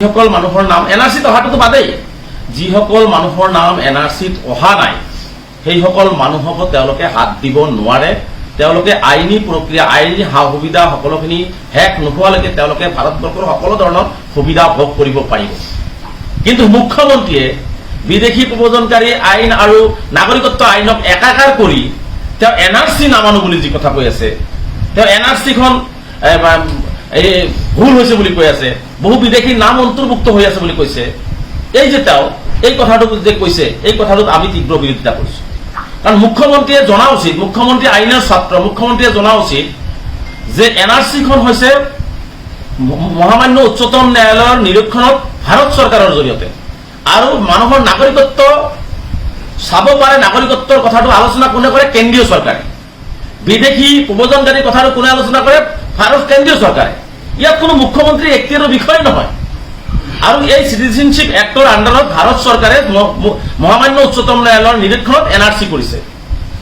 যিসকল মানুহৰ নাম এনআৰসিত অহাটো বাদেই যিসকল মানুহৰ নাম এনআৰসিত অহা নাই সেইসকল মানুহক তেওঁলোকে হাত দিব নোৱাৰে তেওঁলোকে আইনী প্ৰক্ৰিয়া আইনী সুবিধা সকলোখিনি হেক নোহোৱালৈকে তেওঁলোকে ভাৰতবৰ্ষৰ সকলো ধৰণৰ সুবিধা ভোগ কৰিব পাৰিব কিন্তু মুখ্যমন্ত্ৰীয়ে বিদেশী প্ৰব্ৰজনকাৰী আইন আৰু নাগৰিকত্ব আইনক একাকাৰ কৰি তেওঁ এনআৰসি নামানো বুলি যি কথা কৈ আছে তেওঁ এনআৰসিখন এই ভুল হৈছে বুলি কৈ আছে বহু বিদেশী নাম অন্তৰ্ভুক্ত হৈ আছে বুলি কৈছে এই যে তেওঁ এই কথাটো যে কৈছে এই কথাটোত আমি তীব্ৰ বিৰোধিতা কৰিছো কাৰণ মুখ্যমন্ত্ৰীয়ে জনা উচিত মুখ্যমন্ত্ৰী আইনৰ ছাত্ৰ মুখ্যমন্ত্ৰীয়ে জনা উচিত যে এনআৰসিখন হৈছে মহামান্য উচ্চতম ন্যায়ালয়ৰ নিৰীক্ষণত ভাৰত চৰকাৰৰ জৰিয়তে আৰু মানুহৰ নাগৰিকত্ব চাব পাৰে নাগৰিকত্বৰ কথাটো আলোচনা কোনে কৰে কেন্দ্ৰীয় চৰকাৰে বিদেশী প্ৰব্ৰজনকাৰী কথাটো কোনে আলোচনা কৰে ভাৰত কেন্দ্ৰীয় চৰকাৰে ইয়াত কোনো মুখ্যমন্ত্ৰী এখতিয়াৰৰ বিষয় নহয় আৰু এই সিটিজেনশিপ এক্টৰ আন্ডাৰত ভাৰত চৰকাৰে মহামান্য উচ্চতম ন্যায়ালয়ৰ নিৰীক্ষণত এনআৰসি কৰিছে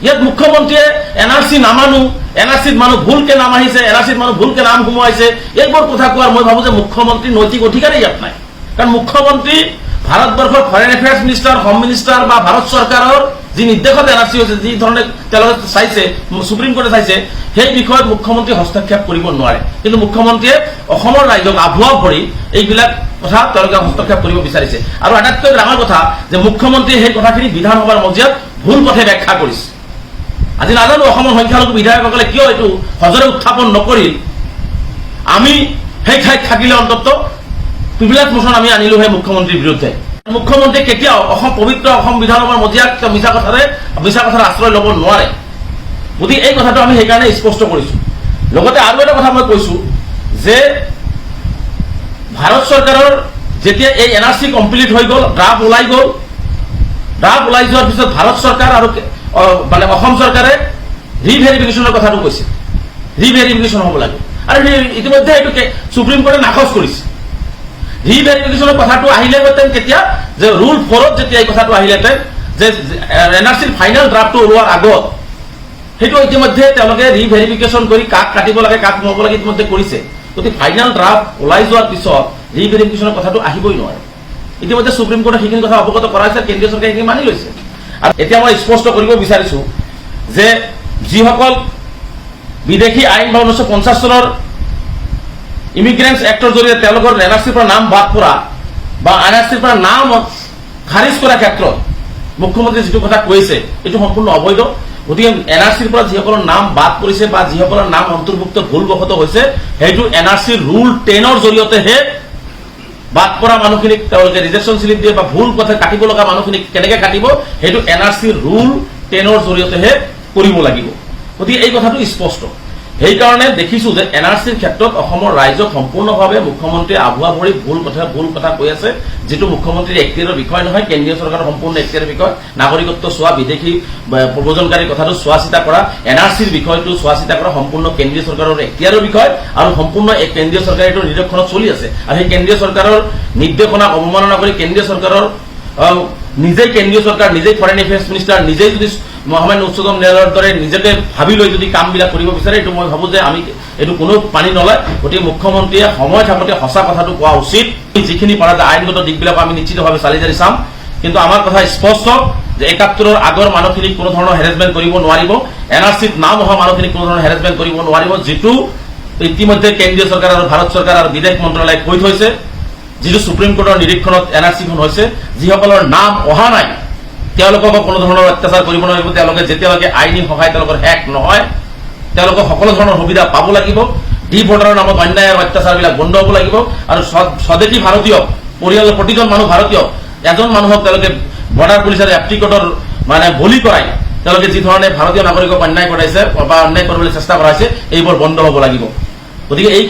ইয়াত মুখ্যমন্ত্ৰীয়ে এনআৰসি নামানো এনআৰসিত মানুহ ভুলকে নাম আহিছে এনআৰসিত মানুহ ভুলকে নাম সোমোৱাইছে এইবোৰ কথা কোৱাৰ মই ভাবো যে মুখ্যমন্ত্ৰীৰ নৈতিক অধিকাৰেই ইয়াত নাই কাৰণ মুখ্যমন্ত্ৰী ভাৰতবৰ্ষৰ foreign affairs minister home minister বা ভাৰত চৰকাৰৰ যি নিৰ্দেশত এনআৰসি হৈছে যি ধৰণে তেওঁলোকে চাইছে সুপ্ৰিম কোৰ্টে চাইছে সেই বিষয়ত মুখ্যমন্ত্ৰী হস্তক্ষেপ কৰিব নোৱাৰে কিন্তু মুখ্যমন্ত্ৰীয়ে অসমৰ ৰাইজক আভুৱা ভৰি এইবিলাক কথা তেওঁলোকে হস্তক্ষেপ কৰিব বিচাৰিছে আৰু আটাইতকৈ ডাঙৰ কথা যে মুখ্যমন্ত্ৰীয়ে সেই কথাখিনি বিধানসভাৰ মজিয়াত ভুল পথে ব্যাখ্যা কৰিছে আজি নাজানো অসমৰ সংখ্যালঘু বিধায়কসকলে কিয় এইটো সজৰে উত্থাপন নকৰিল আমি সেই ঠাইত থাকিলে অন্তত প্ৰিভিলেজ মোচন আমি আনিলো সেই মুখ্যমন্ত্ৰীৰ বিৰুদ্ধে মুখ্যমন্ত্ৰীয়ে কেতিয়াও অসম পবিত্ৰ অসম বিধানসভাৰ মজিয়াত মিছা কথাৰ আশ্ৰয় ল'ব নোৱাৰে গতিকে এই কথাটো আমি সেইকাৰণে স্পষ্ট কৰিছো লগতে আৰু এটা কথা মই কৈছো যে ভাৰত চৰকাৰৰ যেতিয়া এই এনআৰসি কমপ্লিট হৈ গ'ল ড্ৰাফ্ট ওলাই যোৱাৰ পিছত ভাৰত চৰকাৰ আৰু মানে অসম চৰকাৰে ৰিভেৰিফিকেশ্যনৰ কথাটো কৈছে ৰিভেৰিফিকেশ্যন হ'ব লাগে আৰু ইতিমধ্যে এইটো সুপ্ৰিম কোৰ্টে নাকচ কৰিছে ৰিভেৰিফিকেশ্যনৰ কথাটো আহিলেহেঁতেন কেতিয়া যে ৰুল 4ত যেতিয়া এই কথাটো আহিলেহেঁতেন যে এনআৰসিৰ ফাইনেল ড্ৰাফ্টটো ওলোৱাৰ আগত সেইটো ইতিমধ্যে তেওঁলোকে ৰিভেৰিফিকেশ্যন কৰি কাক কাটিব লাগে কাক সোমাব লাগে ইতিমধ্যে কৰিছে গতিকে ফাইনেল ড্ৰাফ্ট ওলাই যোৱাৰ পিছত ৰিভেৰিফিকেশ্যনৰ কথাটো আহিবই নোৱাৰে ইতিমধ্যে সুপ্ৰিম কোৰ্টে সেইখিনি কথা অৱগত কৰাইছে কেন্দ্ৰীয় চৰকাৰে সেইখিনি মানি লৈছে আৰু এতিয়া মই স্পষ্ট কৰিব বিচাৰিছো যে যিসকল বিদেশী আইন বা 1950 চনৰ ইমিগ্ৰেণ্টছ এক্টৰ জৰিয়তে তেওঁলোকৰ এনআৰসিৰ পৰা নাম বাদ পৰা বা এনআৰসিৰ পৰা নাম খাৰিজ কৰাৰ ক্ষেত্ৰত মুখ্যমন্ত্ৰীয়ে যিটো কথা কৈছে এইটো সম্পূৰ্ণ অবৈধ গতিকে এনআৰসিৰ পৰা যিসকলৰ নাম বাদ পৰিছে বা যিসকলৰ নাম অন্তৰ্ভুক্ত ভুলবশত হৈছে সেইটো এনআৰসিৰ ৰুল 10ৰ জৰিয়তেহে বাদ পৰা মানুহখিনিক তেওঁলোকে ৰিজেকশ্যন স্লিপ দিয়ে বা ভুল কথা কাটিব লগা মানুহখিনিক কেনেকৈ কাটিব সেইটো এনআৰসিৰ ৰুল 10ৰ জৰিয়তেহে কৰিব লাগিব গতিকে এই কথাটো স্পষ্ট সেইকাৰণে দেখিছো যে এনআৰসিৰ ক্ষেত্ৰত অসমৰ ৰাইজক সম্পূৰ্ণভাৱে মুখ্যমন্ত্ৰীয়ে আভুৱা ভৰি ভুল কথা কৈ আছে যিটো মুখ্যমন্ত্ৰীৰ এখতিয়াৰৰ বিষয় নহয় কেন্দ্ৰীয় চৰকাৰৰ সম্পূৰ্ণ এখতিয়াৰৰ বিষয় নাগৰিকত্ব চোৱা বিদেশী প্ৰব্ৰজনকাৰীৰ কথাটো চোৱা চিতা কৰা এনআৰসিৰ বিষয়টো চোৱা চিতা কৰা সম্পূৰ্ণ কেন্দ্ৰীয় চৰকাৰৰ এখতিয়াৰৰ বিষয় আৰু সম্পূৰ্ণ এই কেন্দ্ৰীয় চৰকাৰে এইটো নিৰীক্ষণত চলি আছে আৰু সেই কেন্দ্ৰীয় চৰকাৰৰ নিৰ্দেশনাক অৱমাননা কৰি কেন্দ্ৰীয় চৰকাৰৰ নিজেই কেন্দ্ৰীয় চৰকাৰ নিজেই ফৰেন এফেয়াৰ্ছ মিনিষ্টাৰ নিজেই যদি মহামান্য উচ্চতম ন্যায়ালয়ৰ দৰে নিজকে ভাবি লৈ যদি কামবিলাক কৰিব বিচাৰে এইটো মই ভাবো যে আমি এইটো কোনো পানী নলয় গতিকে মুখ্যমন্ত্ৰীয়ে সময় থাকোঁতে সঁচা কথাটো কোৱা উচিত যিখিনি পৰা যায় আইনগত দিশবিলাক আমি নিশ্চিতভাৱে চালি জাৰি চাম কিন্তু আমাৰ কথা স্পষ্ট যে 71ৰ আগৰ মানুহখিনিক কোনো ধৰণৰ হেৰেছমেণ্ট কৰিব নোৱাৰিব এনআৰসিত নাম অহা মানুহখিনিক কোনো ধৰণৰ হেৰেছমেণ্ট কৰিব নোৱাৰিব যিটো ইতিমধ্যে কেন্দ্ৰীয় চৰকাৰ আৰু ভাৰত চৰকাৰ আৰু বিদেশ মন্ত্ৰালয়ে কৈ থৈছে যিটো সুপ্ৰিম কোৰ্টৰ নিৰীক্ষণত এনআৰসিখন হৈছে যিসকলৰ নাম অহা নাই তেওঁলোকক কোনো ধৰণৰ অত্যাচাৰ কৰিব নোৱাৰিব তেওঁলোকে যেতিয়ালৈকে আইনী সহায় তেওঁলোকৰ শেষ নহয় তেওঁলোকক সকলো ধৰণৰ সুবিধা পাব লাগিব ডি ভোটাৰৰ নামত অন্যায় আৰু অত্যাচাৰবিলাক বন্ধ হ'ব লাগিব আৰু স্বদেশী ভাৰতীয় পৰিয়ালৰ প্ৰতিজন মানুহ ভাৰতীয় এজন মানুহক তেওঁলোকে বৰ্ডাৰ পুলিচ আৰু এপ্টিকটৰ মানে বলি কৰাই তেওঁলোকে যি ধৰণে ভাৰতীয় নাগৰিকক অন্যায় কৰাইছে বা অন্যায় কৰিবলৈ চেষ্টা কৰাইছে এইবোৰ বন্ধ হ'ব লাগিব গতিকে এই